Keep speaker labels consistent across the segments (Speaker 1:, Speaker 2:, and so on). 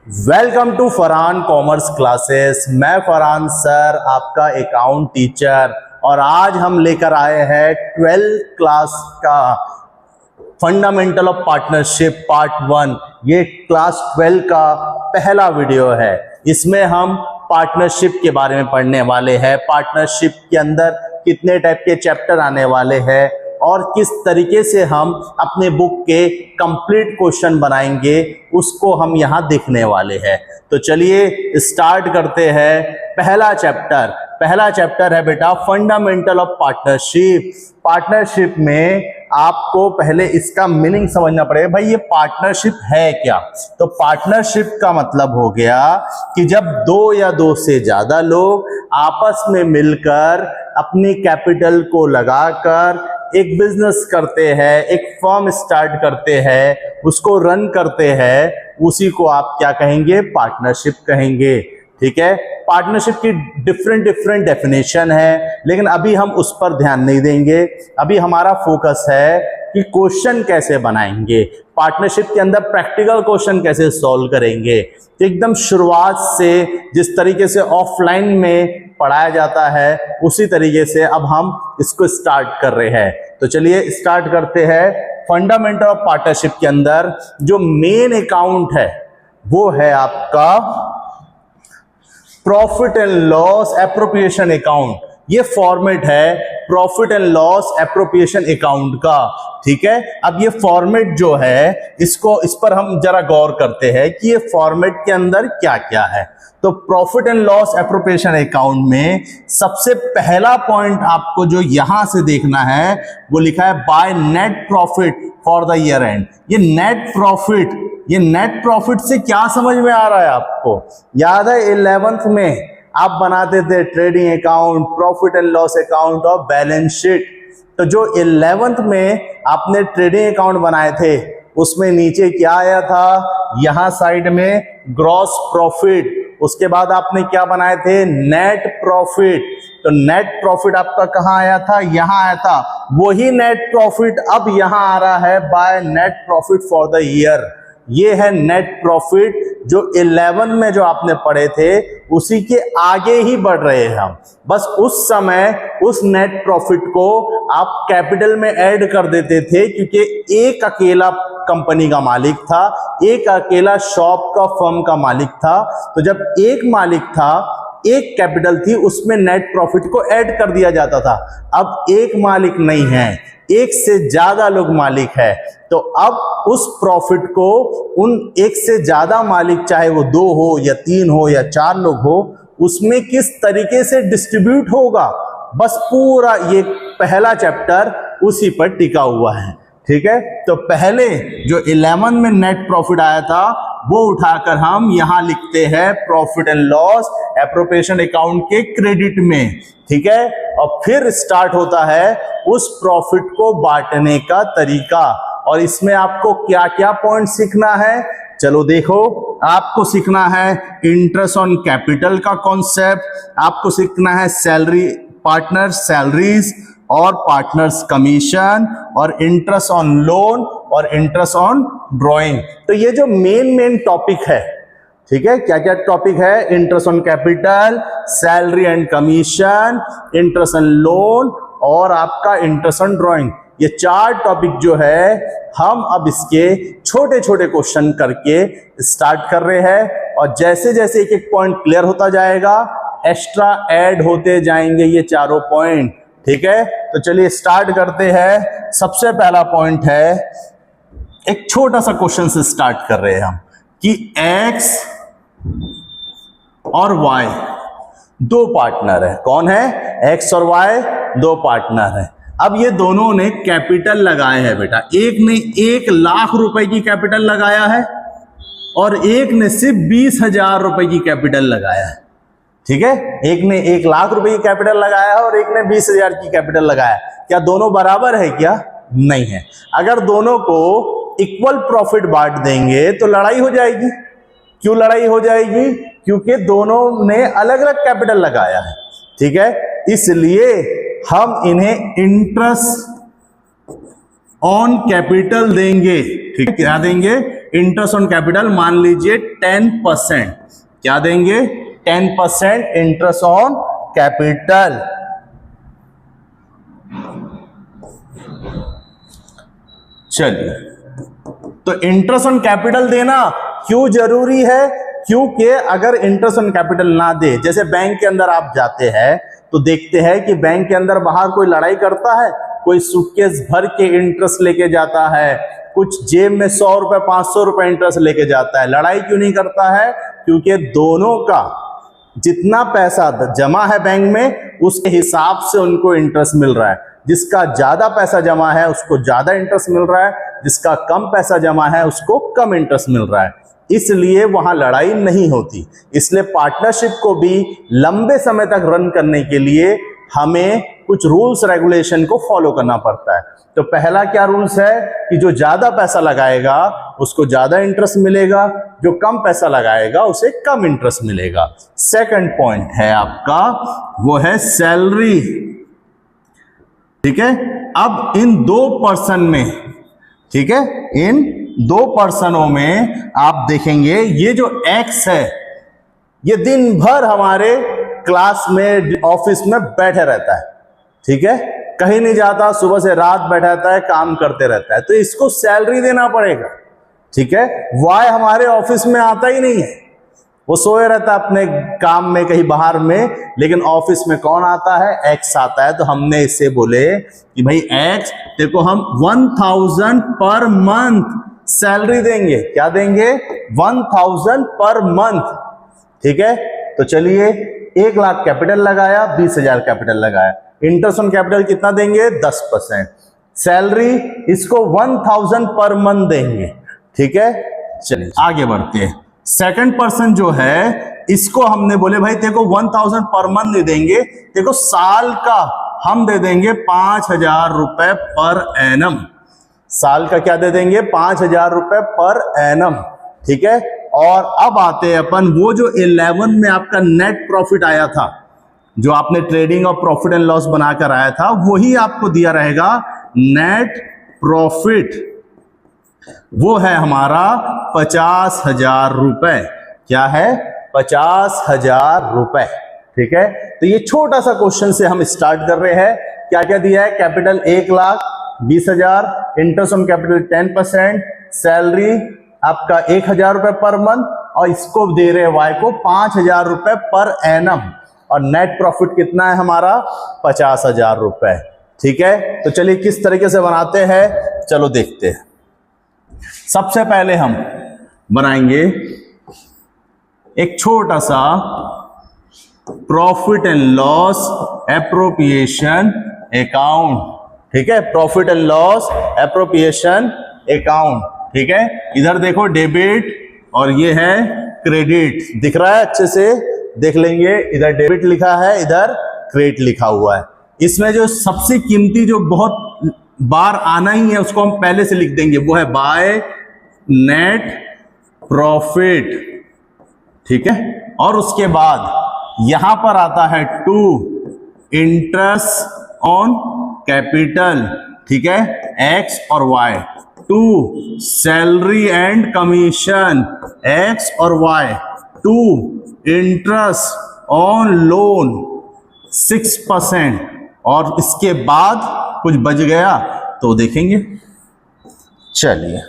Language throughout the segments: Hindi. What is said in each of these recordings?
Speaker 1: Welcome to Farhan commerce classes. मैं फरहान सर, आपका अकाउंट टीचर, और आज हम लेकर आए हैं 12th क्लास का फंडामेंटल ऑफ पार्टनरशिप पार्ट 1। ये क्लास 12 का पहला वीडियो है। इसमें हम पार्टनरशिप के बारे में पढ़ने वाले हैं। पार्टनरशिप के अंदर कितने टाइप के चैप्टर आने वाले हैं और किस तरीके से हम अपने बुक के कंप्लीट क्वेश्चन बनाएंगे, उसको हम यहाँ देखने वाले हैं। तो चलिए स्टार्ट करते हैं। पहला चैप्टर है बेटा फंडामेंटल ऑफ पार्टनरशिप। पार्टनरशिप में आपको पहले इसका मीनिंग समझना पड़ेगा। भाई ये पार्टनरशिप है क्या? तो पार्टनरशिप का मतलब हो गया कि जब दो या दो से ज्यादा लोग आपस में मिलकर अपनी कैपिटल को लगाकर एक बिजनेस करते हैं, एक फर्म स्टार्ट करते हैं, उसको रन करते हैं, उसी को आप क्या कहेंगे? पार्टनरशिप कहेंगे। ठीक है, पार्टनरशिप की डिफरेंट डेफिनेशन है, लेकिन अभी हम उस पर ध्यान नहीं देंगे। अभी हमारा फोकस है कि क्वेश्चन कैसे बनाएंगे, पार्टनरशिप के अंदर प्रैक्टिकल क्वेश्चन कैसे सॉल्व करेंगे। तो एकदम शुरुआत से जिस तरीके से ऑफलाइन में पढ़ाया जाता है, उसी तरीके से अब हम इसको स्टार्ट कर रहे हैं। तो चलिए स्टार्ट करते हैं। फंडामेंटल ऑफ पार्टनरशिप के अंदर जो मेन अकाउंट है वो है आपका profit and loss appropriation account. ये फॉर्मेट है profit and loss appropriation account का। ठीक है, अब ये फॉर्मेट जो है इस पर हम जरा गौर करते हैं कि ये फॉर्मेट के अंदर क्या क्या है। तो profit and loss appropriation account में सबसे पहला पॉइंट आपको जो यहां से देखना है वो लिखा है by net profit for the year and. ये नेट प्रॉफिट से क्या समझ में आ रहा है आपको? याद है 11th में आप बनाते थे trading account, profit and loss account और बैलेंस शीट। तो जो 11th में आपने ट्रेडिंग अकाउंट बनाए थे उसमें नीचे क्या आया था? यहां साइड में ग्रॉस प्रॉफिट। उसके बाद आपने क्या बनाए थे? Net profit. तो नेट प्रॉफिट आपका कहां आया था? यहां आया था। वही नेट प्रॉफिट अब यहां आ रहा है by net profit for the year. ये है नेट प्रॉफिट जो 11 में जो आपने पढ़े थे उसी के आगे ही बढ़ रहे हैं हम। बस उस समय उस नेट प्रॉफिट को आप कैपिटल में ऐड कर देते थे, क्योंकि एक अकेला कंपनी का मालिक था, एक अकेला शॉप का फर्म का मालिक था। तो जब एक मालिक था, एक कैपिटल थी, उसमें नेट प्रॉफिट को ऐड कर दिया जाता था। अब एक मालिक नहीं है, एक से ज्यादा लोग मालिक है। तो अब उस प्रॉफिट को उन एक से ज्यादा मालिक, चाहे वो 2 हो या 3 हो या 4 लोग हो, उसमें किस तरीके से डिस्ट्रीब्यूट होगा, बस पूरा ये पहला चैप्टर उसी पर टिका हुआ है। ठीक है, तो पहले जो 11 में नेट प्रॉफिट आया था वो उठाकर हम यहां लिखते हैं profit and loss appropriation account के क्रेडिट में। ठीक है, और फिर स्टार्ट होता है उस प्रॉफिट को बांटने का तरीका। और इसमें आपको क्या क्या पॉइंट सीखना है? चलो देखो, आपको सीखना है इंटरेस्ट ऑन कैपिटल का कॉन्सेप्ट, आपको सीखना है सैलरी, पार्टनर सैलरीज और पार्टनर्स कमीशन, और इंटरेस्ट ऑन लोन और इंटरेस्ट ऑन ड्रॉइंग। तो ये जो मेन टॉपिक है, ठीक है, क्या क्या टॉपिक है? Interest on capital, salary and commission, interest on loan और आपका इंटरेस्ट ऑन ड्रॉइंग। ये 4 टॉपिक जो है हम अब इसके छोटे छोटे क्वेश्चन करके स्टार्ट कर रहे हैं, और जैसे जैसे एक एक पॉइंट क्लियर होता जाएगा एक्स्ट्रा ऐड होते जाएंगे ये चारों पॉइंट। ठीक है, तो चलिए स्टार्ट करते हैं। सबसे पहला पॉइंट है, एक छोटा सा क्वेश्चन से स्टार्ट कर रहे हैं हम कि एक्स और वाई दो पार्टनर है। कौन है? एक्स और वाई दो पार्टनर है। अब ये दोनों ने कैपिटल लगाए हैं बेटा। एक ने 1 लाख रुपए की कैपिटल लगाया है और एक ने सिर्फ 20,000 रुपए की कैपिटल लगाया है। ठीक है, एक ने 1 लाख रुपए की कैपिटल लगाया है और एक ने 20,000 की कैपिटल लगाया। क्या दोनों बराबर है क्या? नहीं है। अगर दोनों को इक्वल प्रॉफिट बांट देंगे तो लड़ाई हो जाएगी। क्यों लड़ाई हो जाएगी? क्योंकि दोनों ने अलग अलग कैपिटल लगाया है। ठीक है, इसलिए हम इन्हें इंटरेस्ट ऑन कैपिटल देंगे। ठीक है, क्या देंगे? इंटरेस्ट ऑन कैपिटल मान लीजिए 10%, क्या देंगे 10% इंटरेस्ट ऑन कैपिटल। चलिए, तो इंटरेस्ट ऑन कैपिटल देना क्यों जरूरी है? क्योंकि अगर इंटरेस्ट ऑन कैपिटल ना दे, जैसे बैंक के अंदर आप जाते हैं तो देखते हैं कि बैंक के अंदर बाहर कोई लड़ाई करता है, कोई सूटकेस भर के इंटरेस्ट लेके जाता है, कुछ जेब में 100 रुपए 500 रुपए इंटरेस्ट लेके जाता है। लड़ाई क्यों नहीं करता है? क्योंकि दोनों का जितना पैसा जमा है बैंक में उसके हिसाब से उनको इंटरेस्ट मिल रहा है। जिसका ज्यादा पैसा जमा है उसको ज्यादा इंटरेस्ट मिल रहा है, जिसका कम पैसा जमा है उसको कम इंटरेस्ट मिल रहा है, इसलिए वहां लड़ाई नहीं होती। इसलिए पार्टनरशिप को भी लंबे समय तक रन करने के लिए हमें कुछ रूल्स रेगुलेशन को फॉलो करना पड़ता है। तो पहला क्या रूल्स है कि जो ज्यादा पैसा लगाएगा उसको ज्यादा इंटरेस्ट मिलेगा, जो कम पैसा लगाएगा उसे कम इंटरेस्ट मिलेगा। सेकंड पॉइंट है आपका, वो है सैलरी। ठीक है, अब इन 2 पर्सन में, ठीक है, इन 2 पर्सनों में आप देखेंगे ये जो एक्स है ये दिन भर हमारे क्लास में ऑफिस में बैठे रहता है, ठीक है, कहीं नहीं जाता, सुबह से रात बैठा रहता है, काम करते रहता है, तो इसको सैलरी देना पड़ेगा। ठीक है, वाई हमारे ऑफिस में आता ही नहीं है, वो सोए रहता है अपने काम में कहीं बाहर में, लेकिन ऑफिस में कौन आता है? एक्स आता है। तो हमने इससे बोले कि भाई एक्स तेरे को हम 1000 पर मंथ सैलरी देंगे। क्या देंगे? 1000 पर मंथ। ठीक है, तो चलिए 1 लाख कैपिटल लगाया, 20,000 कैपिटल लगाया, इंटरेस्ट ऑन कैपिटल कितना देंगे? 10%। सैलरी इसको 1000 पर मंथ देंगे। ठीक है, चलिए आगे बढ़ते हैं। सेकंड पर्सन जो है इसको हमने बोले भाई तेरे को 1000 पर मंथ दे देंगे, तेरे को साल का हम दे देंगे 5000 रुपए पर एनम। साल का क्या दे देंगे? 5000 रुपए पर एनम। ठीक है, और अब आते हैं अपन वो जो 11 में आपका नेट प्रॉफिट आया था, जो आपने ट्रेडिंग और प्रॉफिट एंड लॉस बनाकर आया था, वही आपको दिया रहेगा नेट प्रॉफिट। वो है हमारा 50,000 रुपए। क्या है? 50,000 रुपए। ठीक है, तो ये छोटा सा क्वेश्चन से हम स्टार्ट कर रहे हैं। क्या क्या दिया है? Capital 1 lakh, 20,000, interest on capital 10%, salary आपका 1,000 रुपए पर मंथ, और इसको दे रहे हैं वाई को 5,000 रुपए पर एनम, और नेट प्रॉफिट कितना है हमारा? 50,000 रुपए। ठीक है, तो चलिए किस तरीके से बनाते हैं, चलो देखते हैं। सबसे पहले हम बनाएंगे एक छोटा सा profit and loss appropriation account. ठीक है, profit and loss appropriation account. ठीक है, इधर देखो डेबिट और ये है क्रेडिट, दिख रहा है? अच्छे से देख लेंगे, इधर डेबिट लिखा है, इधर क्रेडिट लिखा हुआ है। इसमें जो सबसे कीमती जो बहुत बार आना ही है उसको हम पहले से लिख देंगे, वो है बाय नेट प्रॉफिट। ठीक है, और उसके बाद यहां पर आता है टू इंटरेस्ट ऑन कैपिटल। ठीक है, एक्स और Y. To salary and commission, X और Y. To interest on loan 6%, और इसके बाद कुछ बच गया तो देखेंगे। चलिए,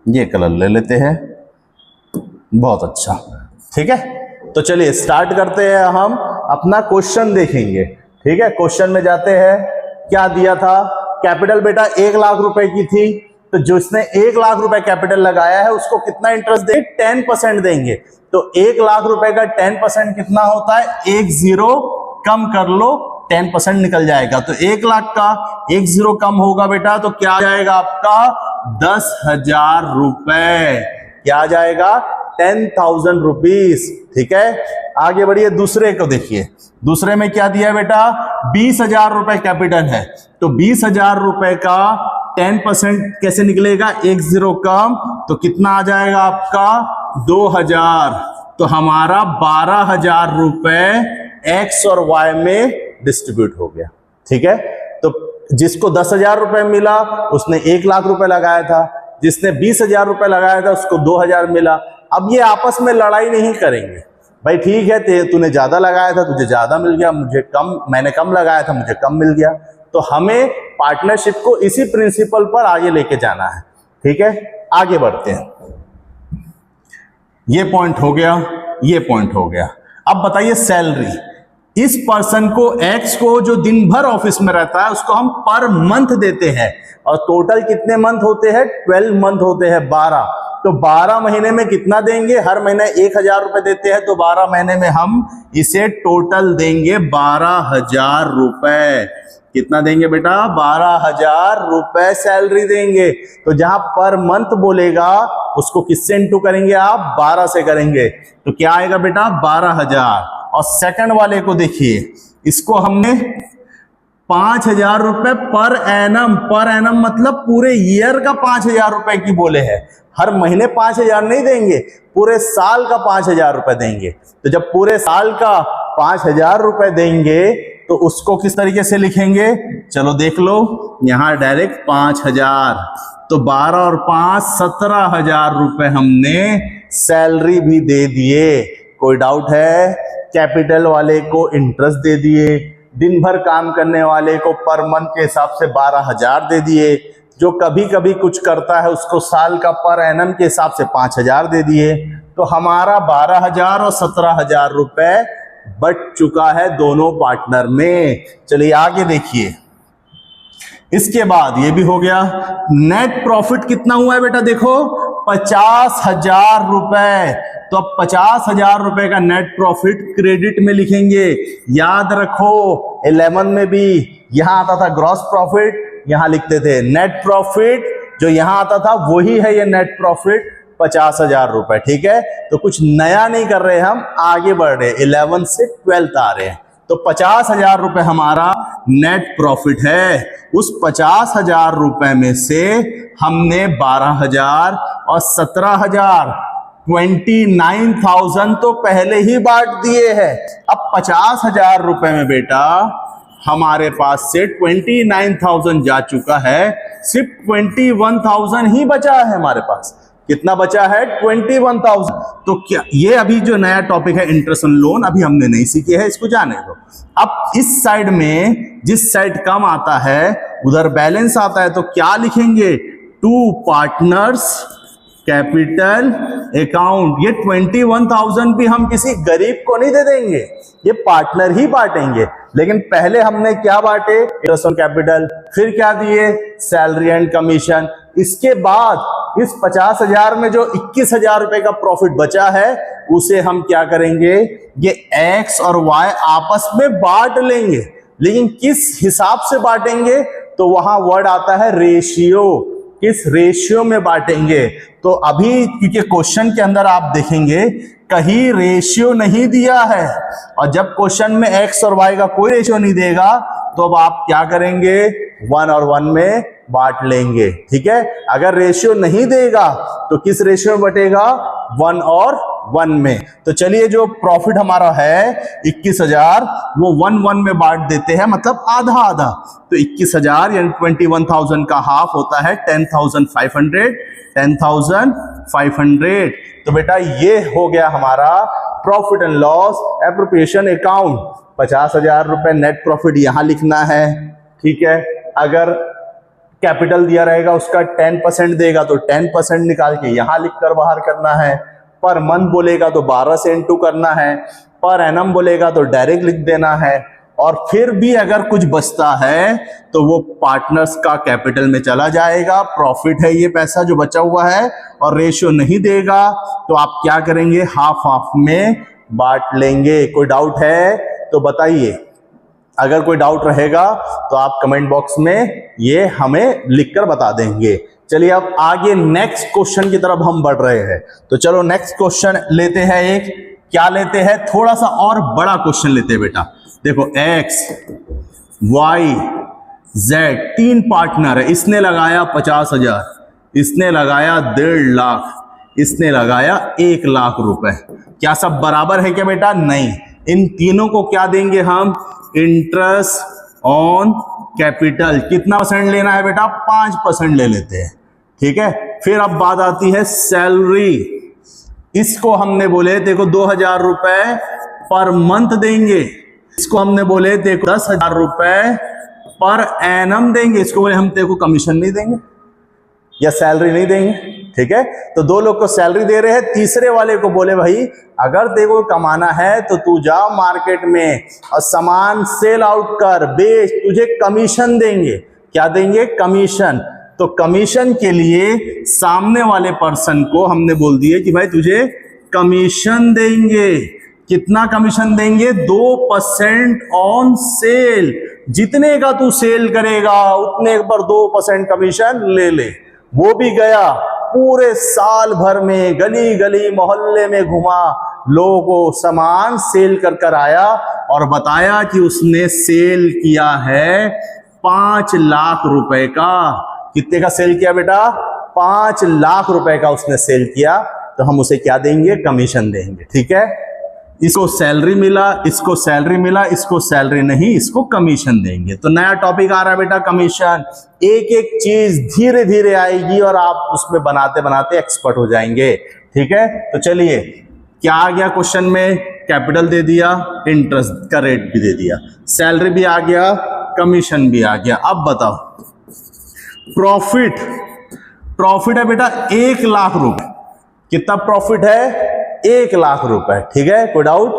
Speaker 1: ये कलर ले लेते हैं, बहुत अच्छा। ठीक है, तो चलिए स्टार्ट करते हैं। हम अपना क्वेश्चन देखेंगे। ठीक है, क्वेश्चन में जाते हैं। क्या दिया था? कैपिटल बेटा 1 लाख रुपए की थी, तो जो इसने 1 लाख रुपए कैपिटल लगाया है उसको कितना इंटरेस्ट देंगे? 10% देंगे। तो 1 लाख रुपए का 10% कितना होता है? 1 0 कम कर लो, 10% निकल जाएगा। तो 1 लाख का 1 0 कम होगा बेटा, तो क्या आ जाएगा आपका? 10,000 रुपए। क्या आ जाएगा? 10,000 रुपीज। ठीक है, आगे बढ़िए, दूसरे को देखिए। दूसरे में क्या दिया है बेटा? 20,000 रुपए कैपिटल है, तो 20,000 रुपए का 10% कैसे निकलेगा? 1 0 कम, तो कितना आ जाएगा आपका? 2,000। तो हमारा 12,000 रुपए एक्स और वाई में डिस्ट्रीब्यूट हो गया। ठीक है, तो जिसको 10,000 रुपए मिला उसने 1,00,000 रुपए लगाया था, जिसने 20,000 रुपए लगाया था उसको 2,000 मिला। अब ये आपस में लड़ाई नहीं करेंगे, भाई ठीक है तूने ज्यादा लगाया था तुझे ज्यादा मिल गया, मुझे कम, मैंने कम लगाया था मुझे कम मिल गया। तो हमें पार्टनरशिप को इसी प्रिंसिपल पर आगे लेके जाना है। ठीक है, आगे बढ़ते हैं। ये पॉइंट हो गया, ये पॉइंट हो गया। अब बताइए सैलरी, इस पर्सन को एक्स को जो दिन भर ऑफिस में रहता है उसको हम पर मंथ देते हैं, और टोटल कितने मंथ होते हैं? 12 मंथ होते हैं, 12। तो 12 महीने में कितना देंगे? हर महीने 1,000 रुपए देते हैं, तो 12 महीने में हम इसे टोटल देंगे 12,000 रुपए। कितना देंगे बेटा? 12,000 रुपए सैलरी देंगे। तो जहां पर मंथ बोलेगा उसको किससे इंटू करेंगे आप? 12 से करेंगे, तो क्या आएगा बेटा? 12,000। और सेकंड वाले को देखिए, इसको हमने 5,000 रुपए पर एनम, पर एनम मतलब पूरे ईयर का 5,000 रुपए की बोले हैं। हर महीने 5,000 नहीं देंगे, पूरे साल का 5,000 रुपए देंगे। तो जब पूरे साल का 5,000 रुपए देंगे तो उसको किस तरीके से लिखेंगे? चलो देख लो, यहां डायरेक्ट 5,000, तो 12 और 5 17,000 रुपए हमने सैलरी भी दे दिए। कोई डाउट है? कैपिटल वाले को इंटरेस्ट दे दिए, दिन भर काम करने वाले को पर मंथ के हिसाब से 12,000 दे दिए, जो कभी कभी कुछ करता है उसको साल का पर एनम के हिसाब से 5,000 दे दिए। तो हमारा 12,000 और 17,000 रुपए बच चुका है दोनों पार्टनर में। चलिए आगे देखिए, इसके बाद ये भी हो गया। नेट प्रॉफिट कितना हुआ है बेटा? देखो 50,000 रुपए। तो अब 50,000 रुपए का नेट प्रॉफिट क्रेडिट में लिखेंगे। याद रखो 11 में भी यहां आता था ग्रॉस प्रॉफिट, यहां लिखते थे नेट प्रॉफिट। जो यहां आता था वही है ये नेट प्रॉफिट, 50,000 रुपए। ठीक है, तो कुछ नया नहीं कर रहे, हम आगे बढ़ रहे, 11 से 12 आ रहे हैं। तो 50,000 रुपए हमारा नेट प्रॉफिट है। उस 50,000 रुपए में से हमने 12,000 और 17,000 29,000 तो पहले ही बांट दिए हैं। अब 50,000 रुपए में बेटा हमारे पास से 29,000 जा चुका है, सिर्फ 21,000 ही बचा है हमारे पास। कितना बचा है? 21,000। तो क्या ये अभी जो नया टॉपिक है इंटरेस्ट ऑन लोन, अभी हमने नहीं सीखे है, इसको जाने दो। अब इस साइड में जिस साइड कम आता है उधर बैलेंस आता है, तो क्या लिखेंगे? Two partners capital account. ये 21,000 भी हम किसी गरीब को नहीं दे देंगे, ये पार्टनर ही बांटेंगे। लेकिन पहले हमने क्या बांटे? इंटरेस्ट ऑन कैपिटल, फिर क्या दिए? Salary and commission. इसके बाद इस 50,000 में जो 21,000 रुपए का प्रॉफिट बचा है उसे हम क्या करेंगे? ये एक्स और वाई आपस में बांट लेंगे। लेकिन किस हिसाब से बांटेंगे? तो वहां वर्ड आता है रेशियो। किस रेशियो में बांटेंगे? तो अभी क्योंकि क्वेश्चन के अंदर आप देखेंगे कहीं रेशियो नहीं दिया है, और जब क्वेश्चन में एक्स और वाई का कोई रेशियो नहीं देगा तो अब आप क्या करेंगे? 1 और 1 में बांट लेंगे। ठीक है, अगर रेशियो नहीं देगा तो किस रेशियो में बटेगा? 1 और 1 में। तो चलिए जो प्रॉफिट हमारा है 21,000 वो 1 में बांट देते हैं, मतलब आधा आधा। तो 21,000 यानी 21,000 का हाफ होता है 10,500, 10,500। तो बेटा ये हो गया हमारा profit and loss appropriation account. 50,000 रुपए नेट प्रॉफिट यहां लिखना है। ठीक है, अगर कैपिटल दिया रहेगा उसका 10% देगा तो 10% निकाल के यहां लिखकर बाहर करना है। पर मंथ बोलेगा तो 12 से इंटू करना है, पर एनम बोलेगा तो डायरेक्ट लिख देना है। और फिर भी अगर कुछ बचता है तो वो पार्टनर्स का कैपिटल में चला जाएगा, प्रॉफिट है ये पैसा जो बचा हुआ है। और रेशियो नहीं देगा तो आप क्या करेंगे? हाफ हाफ में बांट लेंगे। कोई डाउट है तो बताइए, अगर कोई डाउट रहेगा तो आप कमेंट बॉक्स में ये हमें लिखकर बता देंगे। चलिए अब आगे नेक्स्ट क्वेश्चन की तरफ हम बढ़ रहे हैं। तो चलो नेक्स्ट क्वेश्चन लेते हैं। एक क्या लेते हैं? थोड़ा सा और बड़ा क्वेश्चन लेते हैं बेटा। देखो x, y, z 3 पार्टनर है। इसने लगाया 50,000, इसने लगाया 1.5 लाख, इसने लगाया 1 लाख रुपए। क्या सब बराबर है क्या बेटा? नहीं। इन तीनों को क्या देंगे हम? इंटरेस्ट ऑन कैपिटल कितना परसेंट लेना है बेटा, 5% ले लेते हैं, ठीक है। फिर अब बात आती है सैलरी, इसको हमने बोले देखो 2000 रुपए पर मंथ देंगे, इसको हमने बोले देखो 10,000 रुपए पर एनम देंगे, इसको बोले हम देखो कमीशन नहीं देंगे या सैलरी नहीं देंगे, ठीक है। तो दो लोग को सैलरी दे रहे हैं, तीसरे वाले को बोले भाई अगर देखो कमाना है तो तू जा मार्केट में और सामान सेल आउट कर, बेच, तुझे कमीशन देंगे। क्या देंगे, कमीशन। तो कमीशन के लिए सामने वाले पर्सन को हमने बोल दिए कि भाई तुझे कमीशन देंगे। कितना कमीशन देंगे, 2% ऑन सेल, जितने का तू सेल करेगा उतने पर 2% कमीशन ले ले। वो भी गया, पूरे साल भर में गली गली मोहल्ले में घुमा, लोगों को सामान सेल कर कर आया और बताया कि उसने सेल किया है 5 लाख रुपए का। कितने का सेल किया बेटा, 5 लाख रुपए का उसने सेल किया। तो हम उसे क्या देंगे, कमीशन देंगे, ठीक है। इसको सैलरी मिला, इसको सैलरी मिला, इसको सैलरी नहीं, इसको कमीशन देंगे। तो नया टॉपिक आ रहा है बेटा कमीशन। एक एक चीज धीरे धीरे आएगी और आप उसमें बनाते बनाते एक्सपर्ट हो जाएंगे, ठीक है। तो चलिए क्या आ गया क्वेश्चन में, कैपिटल दे दिया, इंटरेस्ट का रेट भी दे दिया, सैलरी भी आ गया, कमीशन भी आ गया। अब बताओ प्रॉफिट, प्रॉफिट है बेटा 1 लाख रुपए। कितना प्रॉफिट है, 1 लाख रुपए, ठीक है, कोई डाउट।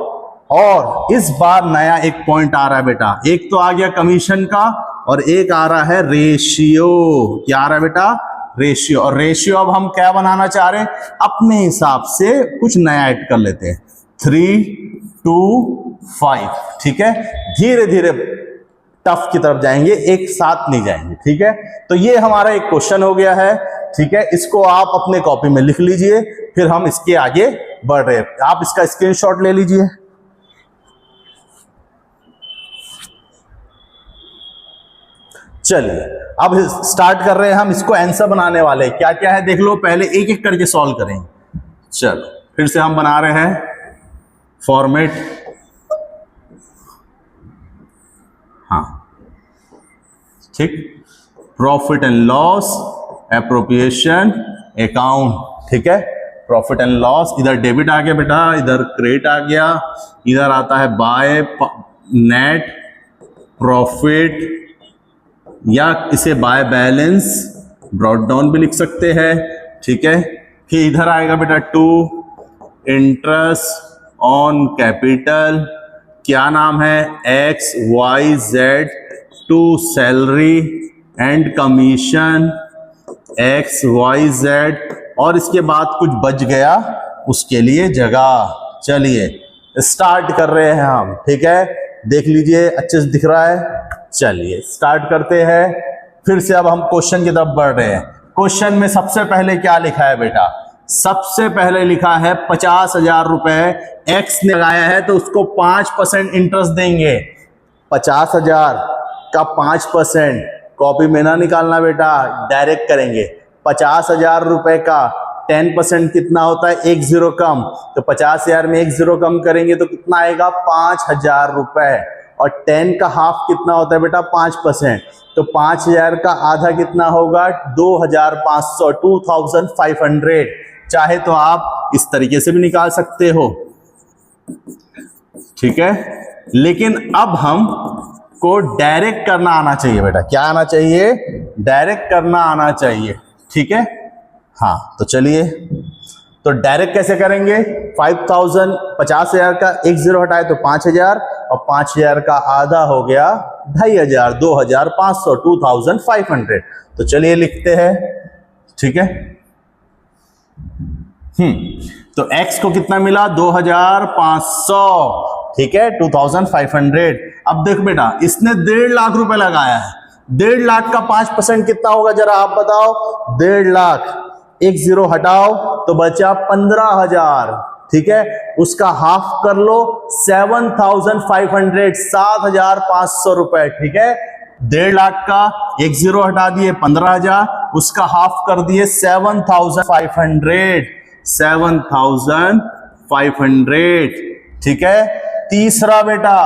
Speaker 1: और इस बार नया एक पॉइंट आ रहा है बेटा, एक तो आ गया कमीशन का और एक आ रहा है रेशियो। क्या आ रहा है बेटा, रेशियो। और रेशियो अब हम क्या बनाना चाह रहे हैं, अपने हिसाब से कुछ नया ऐड कर लेते हैं, 3:5, ठीक है। धीरे धीरे टफ की तरफ जाएंगे, एक साथ नहीं जाएंगे, ठीक है। तो ये हमारा एक क्वेश्चन हो गया है, ठीक है। इसको आप अपने कॉपी में लिख लीजिए, फिर हम इसके आगे बढ़ रहे हैं। आप इसका स्क्रीनशॉट ले लीजिए। चलिए अब स्टार्ट कर रहे हैं हम, इसको आंसर बनाने वाले। क्या क्या है देख लो, पहले एक एक करके सॉल्व करेंगे। चलो फिर से हम बना रहे हैं फॉर्मेट, हाँ ठीक, profit and loss, appropriation account, ठीक है। प्रॉफिट एंड लॉस, इधर डेबिट आ गया बेटा, इधर क्रेडिट आ गया, इधर आता है बाय नेट प्रॉफिट या इसे बाय बैलेंस ब्रॉट डाउन भी लिख सकते हैं, ठीक है। फिर इधर आएगा बेटा 2 इंटरेस्ट ऑन कैपिटल, क्या नाम है, XYZ, 2 salary and commission XYZ, और इसके बाद कुछ बच गया उसके लिए जगह। चलिए स्टार्ट कर रहे हैं हम, ठीक है, देख लीजिए अच्छे से दिख रहा है। चलिए स्टार्ट करते हैं फिर से। अब हम क्वेश्चन की तरफ बढ़ रहे हैं। क्वेश्चन में सबसे पहले क्या लिखा है बेटा, सबसे पहले लिखा है 50,000 रुपए एक्स ने लगाया है तो उसको 5% इंटरेस्ट देंगे। 50,000 का 5%, कॉपी में ना निकालना बेटा, डायरेक्ट करेंगे। 50,000 रुपए का 10% कितना होता है, 1 0 कम, तो 50,000 में 1 0 कम करेंगे तो कितना आएगा, 5,000 रुपए। और 10 का हाफ कितना होता है बेटा, 5%, तो 5,000 का आधा कितना होगा, 2,500, 2,500। चाहे तो आप इस तरीके से भी निकाल सकते हो, ठीक है, लेकिन अब हम को डायरेक्ट करना आना चाहिए बेटा। क्या आना चाहिए, डायरेक्ट करना आना चाहिए, ठीक है। हाँ तो चलिए, तो डायरेक्ट कैसे करेंगे, 5,000, 50,000 का 1 0 हटाए तो 5,000, और 5,000 का आधा हो गया 2,500, 2,500, 2,500। तो चलिए लिखते हैं, ठीक है। तो x को कितना मिला, 2,500, ठीक है, 2,500। अब देख बेटा, इसने 1.5 लाख रुपए लगाया है, 1.5 लाख का 5% कितना होगा जरा आप बताओ, 1.5 लाख, 1 0 हटाओ तो बचा 15,000, ठीक है। उसका हाफ कर लो, 7,500, 7,500 रुपए, ठीक है। 1.5 लाख का 1 0 हटा दिए 15,000, उसका हाफ कर दिए 7,500, 7,500, ठीक है। तीसरा बेटा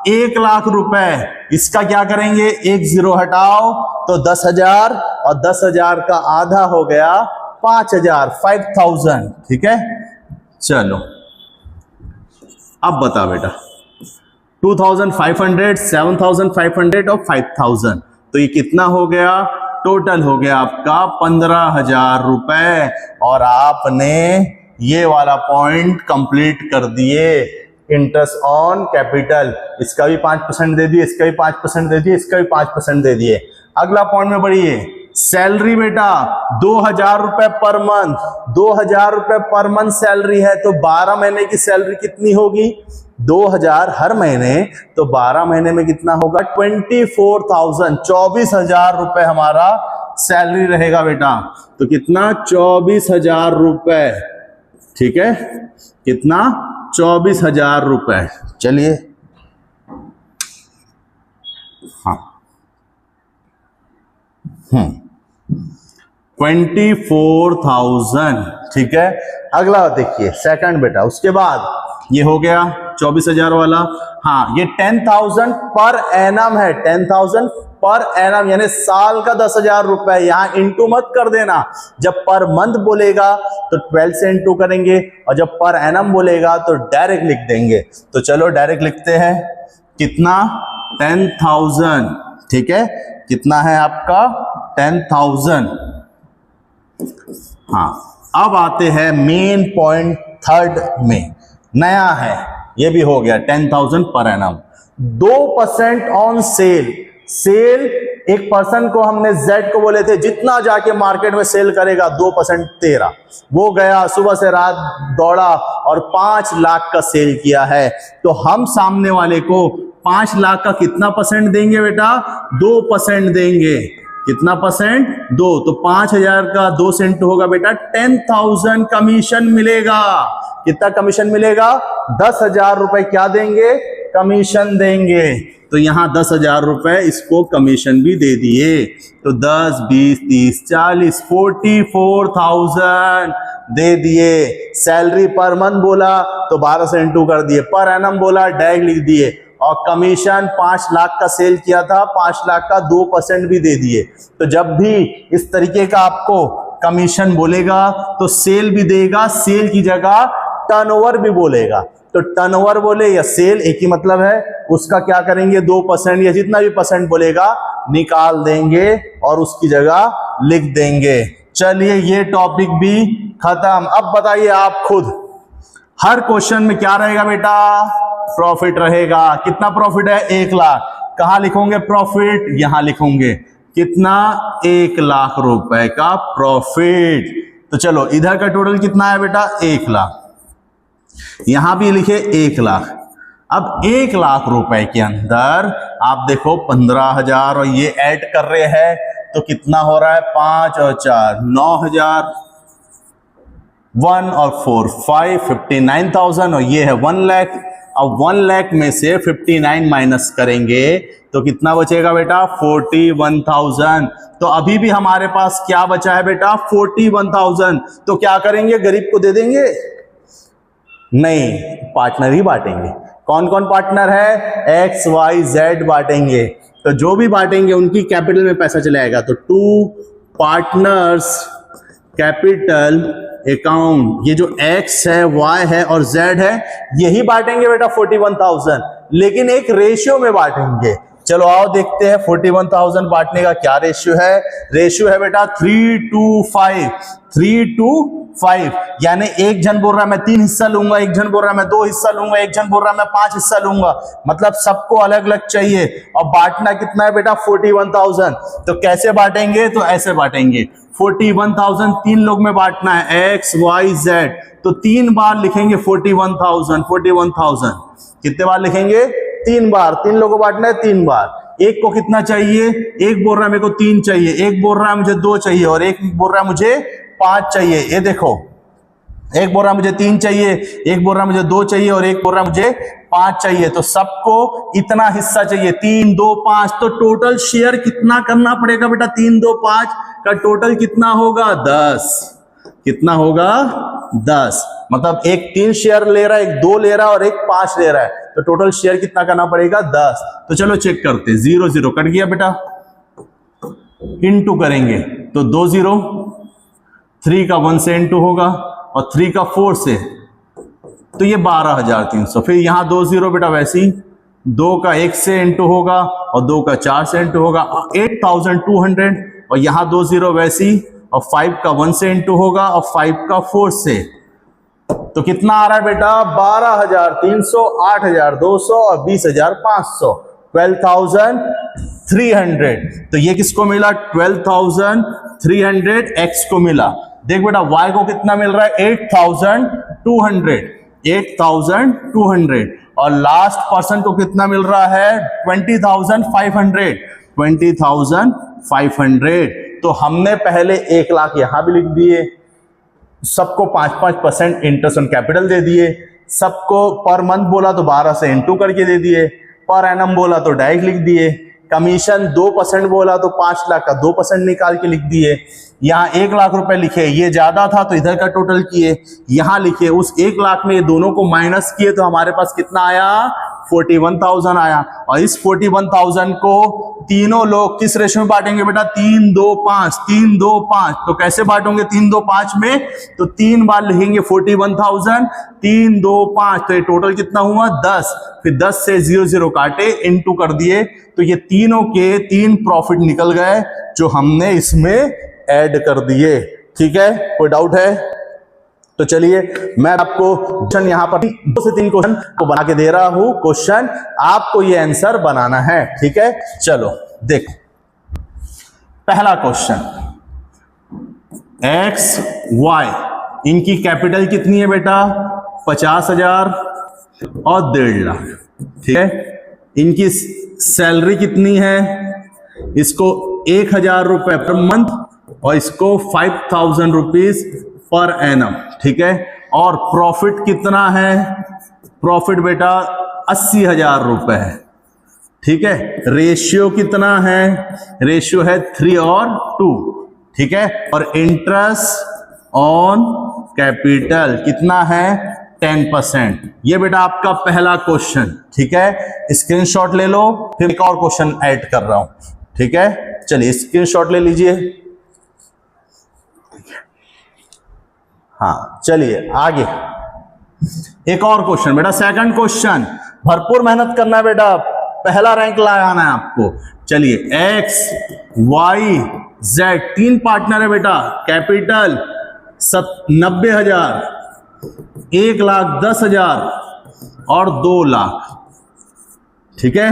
Speaker 1: 1,00,000 रुपए, इसका क्या करेंगे, एक जीरो हटाओ तो 10,000 और 10,000 का आधा हो गया 5,000, 5,000। ठीक है, चलो अब बता बेटा 2,500, 7,500 और 5,000, तो ये कितना हो गया, टोटल हो गया आपका 15,000 रुपए। और आपने ये वाला पॉइंट कंप्लीट कर दिए। इंटरेस्ट ऑन कैपिटल, इसका भी 5% दे दिए, इसका भी 5% दे दिए, इसका भी 5% दे दिए। अगला पॉइंट में बढ़िए, सैलरी बेटा 2,000 रुपए पर मंथ, 2,000 रुपए पर मंथ सैलरी है, तो 12 महीने की सैलरी कितनी होगी, 2,000 हर महीने, तो 12 महीने में कितना होगा, 24,000, 24,000 रुपए हमारा सैलरी रहेगा बेटा। तो कितना, 24,000 रुपए। ठीक है, कितना, 24,000 रुपए। चलिए हाँ 24,000। ठीक है, अगला देखिए सेकंड बेटा, उसके बाद ये हो गया 24,000 वाला। हाँ, ये 10,000 पर एनम है, 10,000 पर एनम यानी साल का 10,000 रुपए। यहां इंटू मत कर देना, जब पर मंथ बोलेगा तो 12 से इंटू करेंगे, और जब पर एनम बोलेगा तो डायरेक्ट लिख देंगे। तो चलो डायरेक्ट लिखते हैं, कितना, 10,000। ठीक है, कितना है आपका, 10,000। हाँ, अब आते हैं मेन पॉइंट थर्ड में, नया है, ये भी हो गया 10,000 पर एनम। 2% ऑन सेल, सेल एक पर्सन को हमने जेड को बोले थे जितना जाके मार्केट में सेल करेगा 2% तेरा, वो गया सुबह से रात दौड़ा और 5 लाख का सेल किया है, तो हम सामने वाले को 5 लाख का कितना परसेंट देंगे बेटा, 2% देंगे। कितना परसेंट, 2, तो 5,000 का 2 से इंटू होगा बेटा 10,000 कमीशन मिलेगा। कितना कमीशन मिलेगा, 10,000 रुपए क्या देंगे, कमीशन देंगे। तो यहां 10,000 रुपए इसको कमीशन भी दे दिए, तो 10, 20, 30, 40, 44,000 दे दिए। सैलरी पर मंथ बोला तो 12 से इंटू कर दिए, पर एनम बोला डायरेक्ट लिख दिए, और कमीशन 5 लाख का सेल किया था, 5 लाख का 2% भी दे दिए। तो जब भी इस तरीके का आपको कमीशन बोलेगा तो सेल भी देगा, सेल की जगह टर्नओवर भी बोलेगा। तो टर्नओवर बोले या सेल एक ही मतलब है, उसका क्या करेंगे, 2% या जितना भी परसेंट बोलेगा निकाल देंगे और उसकी जगह लिख देंगे। चलिए ये टॉपिक भी खत्म। अब बताइए आप खुद, हर क्वेश्चन में क्या रहेगा बेटा, प्रॉफिट रहेगा। कितना प्रॉफिट है, 1,00,000। कहां लिखोगे प्रॉफिट, यहां लिखोगे कितना, 1,00,000 रुपए का प्रॉफिट। तो चलो इधर का टोटल कितना है बेटा, 1,00,000, यहां भी लिखे 1,00,000। अब 1,00,000 रुपए के अंदर आप देखो 15,000 और ये ऐड कर रहे हैं तो कितना हो रहा है, 5 और 4 9,000, 1 और 4 5, 59,000, और ये है 1,00,000। अब 1,00,000 में से 59 माइनस करेंगे तो कितना बचेगा बेटा, 41,000। तो अभी भी हमारे पास क्या बचा है बेटा, 41,000। तो क्या करेंगे, गरीब को दे देंगे, नहीं, पार्टनर ही बांटेंगे। कौन कौन पार्टनर है, एक्स वाई जेड बांटेंगे। तो जो भी बांटेंगे उनकी कैपिटल में पैसा चलाएगा। तो 2 पार्टनर्स कैपिटल अकाउंट, ये जो एक्स है, वाई है और जेड है, यही बांटेंगे बेटा 41,000, लेकिन एक रेशियो में बांटेंगे। चलो आओ देखते हैं 41,000 बांटने का क्या रेशियो है। रेशियो है बेटा 3:5, 3:5, यानी एक जन बोल रहा है मैं 3 हिस्सा लूंगा, एक जन बोल रहा है मैं 2 हिस्सा लूंगा, एक जन बोल रहा है मैं 5 हिस्सा लूंगा, मतलब सबको अलग अलग चाहिए। और बांटना कितना है बेटा, 41,000। तो कैसे बांटेंगे, तो ऐसे बांटेंगे, 41,000 3 लोग में बांटना है, एक्स वाई जेड, तो 3 बार लिखेंगे 41,000, 41,000। कितने बार लिखेंगे, 3 बार, 3 लोगों को बांटना है 3 बार। एक को कितना चाहिए, एक बोल रहा है मेरे को 3 चाहिए, एक बोल रहा है मुझे 2 चाहिए, और एक बोल रहा है मुझे 5 चाहिए। ये देखो, एक बोल रहा है मुझे 3 चाहिए, एक बोल रहा है मुझे 2 चाहिए, और एक बोल रहा है मुझे 5 चाहिए। तो सबको इतना हिस्सा चाहिए, 3, 2, 5। तो टोटल शेयर कितना करना पड़ेगा बेटा, 3, 2, 5 का टोटल कितना होगा, 10। कितना होगा, 10। मतलब एक 3 शेयर ले रहा है, एक 2 ले रहा है और एक 5 ले रहा है, तो टोटल शेयर कितना करना पड़ेगा 10। तो चलो चेक करते, 0 0 कट गया बेटा, इनटू करेंगे तो 2 0, 3 का 1 से इनटू होगा और 3 का 4 से, तो ये 12,300। फिर यहां 2 0 बेटा, वैसे ही 2 का 1 से इंटू होगा और 2 का 4 से इंटू होगा 8,200, और यहां 2 0 वैसे ही, और 5 का 1 से इंटू होगा और 5 का 4 से, तो कितना आ रहा है बेटा 12,300, 8,200 और 20,500, 12,300। तो ये किसको मिला 12,300 x को मिला। देख बेटा y को कितना मिल रहा है 8,200, 8,200, और लास्ट पर्सन को कितना मिल रहा है 20,500, 20,500। तो हमने पहले 1 लाख यहां भी लिख दिए, सबको 5-5% इंटरेस्ट ऑन कैपिटल दे दिए, सबको पर मंथ बोला तो 12 से इंटू करके दे दिए, पर एनम बोला तो डायरेक्ट लिख दिए, कमीशन 2% बोला तो 5 लाख का 2% निकाल के लिख दिए, यहाँ 1 लाख रुपए लिखे, ये ज्यादा था तो इधर का टोटल किए, यहाँ लिखे, उस 1 लाख में ये दोनों को माइनस किए तो हमारे पास कितना आया 41,000 आया। और इस 41,000 को तीनों लोग किस रेशियो में बांटेंगे बेटा 3-2-5, 3-2-5। तो कैसे बांटोगे 3-2-5 में, तो 3 बार लिखेंगे 41,000, 3-2-5, तो ये टोटल कितना हुआ 10। फिर 10 से 0 0 काटे, इनटू कर दिए, तो ये तीनों के 3 प्रॉफिट निकल गए जो हमने इसमें ऐड कर दिए। ठीक है, कोई डाउट है? तो चलिए मैं आपको क्वेश्चन यहां पर 2 से 3 क्वेश्चन को बना के दे रहा हूं, क्वेश्चन आपको ये आंसर बनाना है। ठीक है, चलो देखो पहला क्वेश्चन, x y इनकी कैपिटल कितनी है बेटा 50,000 और 1.5 लाख। ठीक है, इनकी सैलरी कितनी है, इसको 1,000 रुपए पर मंथ और इसको 5,000 रुपीज पर एनम। ठीक है, और प्रॉफिट कितना है, प्रॉफिट बेटा 80,000 रुपए है। ठीक है, रेशियो कितना है, रेशियो है 3 और 2। ठीक है, और इंटरेस्ट ऑन कैपिटल कितना है 10%। ये बेटा आपका पहला क्वेश्चन। ठीक है, स्क्रीनशॉट ले लो, फिर एक और क्वेश्चन ऐड कर रहा हूं। ठीक है, चलिए स्क्रीनशॉट ले लीजिए। हाँ चलिए आगे एक और क्वेश्चन बेटा, सेकंड क्वेश्चन, भरपूर मेहनत करना है बेटा, पहला रैंक लाना है आपको। चलिए x y z 3 पार्टनर है बेटा, कैपिटल 90,000, 1,10,000 और 2 लाख। ठीक है,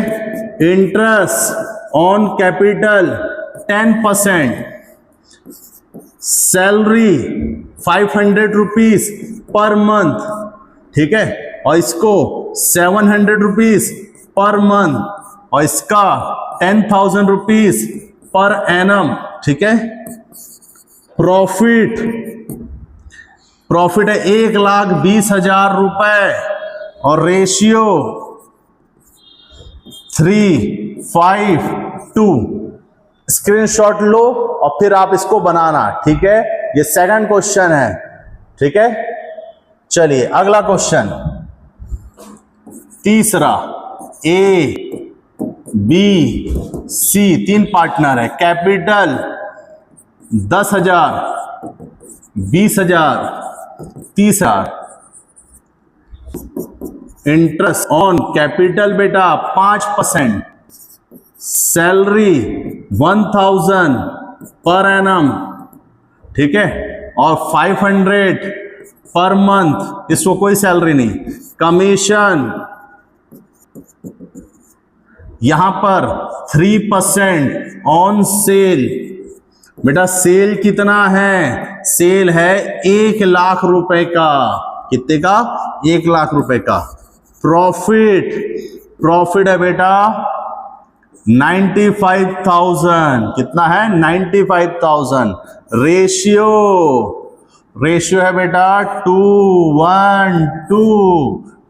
Speaker 1: interest on capital 10%, salary 500 rupees per month. ठीक है, और इसको 700 रुपीज पर मंथ और इसका 10,000 रुपीज पर एनम। ठीक है, प्रॉफिट है 1,20,000 रुपए और रेशियो 3:5:2। स्क्रीनशॉट लो और फिर आप इसको बनाना। ठीक है, ये सेकंड क्वेश्चन है। ठीक है, चलिए अगला क्वेश्चन, तीसरा, ए बी सी 3 पार्टनर है, कैपिटल 10,000, 20,000, 30,000, इंटरेस्ट ऑन कैपिटल बेटा 5%, सैलरी 1,000 पर एनम। ठीक है, और 500 पर मंथ, इसको कोई सैलरी नहीं, कमीशन यहां पर 3% ऑन सेल। बेटा सेल कितना है, सेल है 1 लाख रुपए का, कितने का 1 लाख रुपए का। प्रॉफिट है बेटा 95,000, कितना है 95,000। रेशियो है बेटा 2:1:2।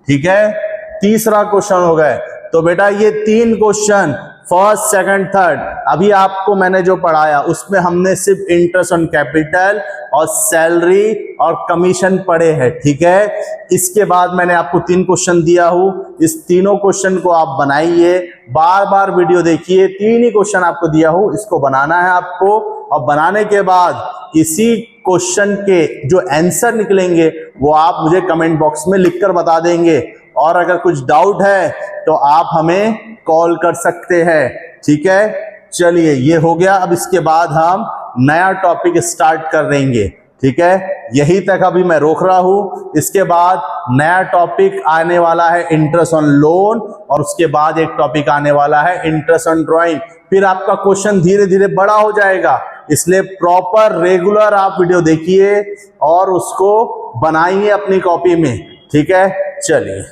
Speaker 1: ठीक है, तीसरा क्वेश्चन हो गए। तो बेटा ये 3 क्वेश्चन फर्स्ट, सेकंड, थर्ड। अभी आपको मैंने जो पढ़ाया उसमें हमने सिर्फ इंटरेस्ट ऑन कैपिटल और सैलरी और कमीशन पढ़े हैं, ठीक है। इसके बाद मैंने आपको 3 क्वेश्चन दिया हूं, इस तीनों क्वेश्चन को आप बनाइए, बार बार वीडियो देखिए। 3 ही क्वेश्चन आपको दिया हूं, इसको बनाना है आपको, और बनाने के बाद इसी क्वेश्चन के जो आंसर निकलेंगे वो आप मुझे कमेंट बॉक्स में लिखकर बता देंगे। और अगर कुछ डाउट है तो आप हमें कॉल कर सकते हैं, ठीक है। चलिए, ये हो गया। अब इसके बाद हम नया टॉपिक स्टार्ट कर देंगे, ठीक है। यही तक अभी मैं रोक रहा हूं। इसके बाद नया टॉपिक आने वाला है इंटरेस्ट ऑन लोन, और उसके बाद एक टॉपिक आने वाला है इंटरेस्ट ऑन ड्राइंग। फिर आपका क्वेश्चन धीरे धीरे बड़ा हो जाएगा, इसलिए प्रॉपर रेगुलर आप वीडियो देखिए और उसको बनाइए अपनी कॉपी में, ठीक है। चलिए।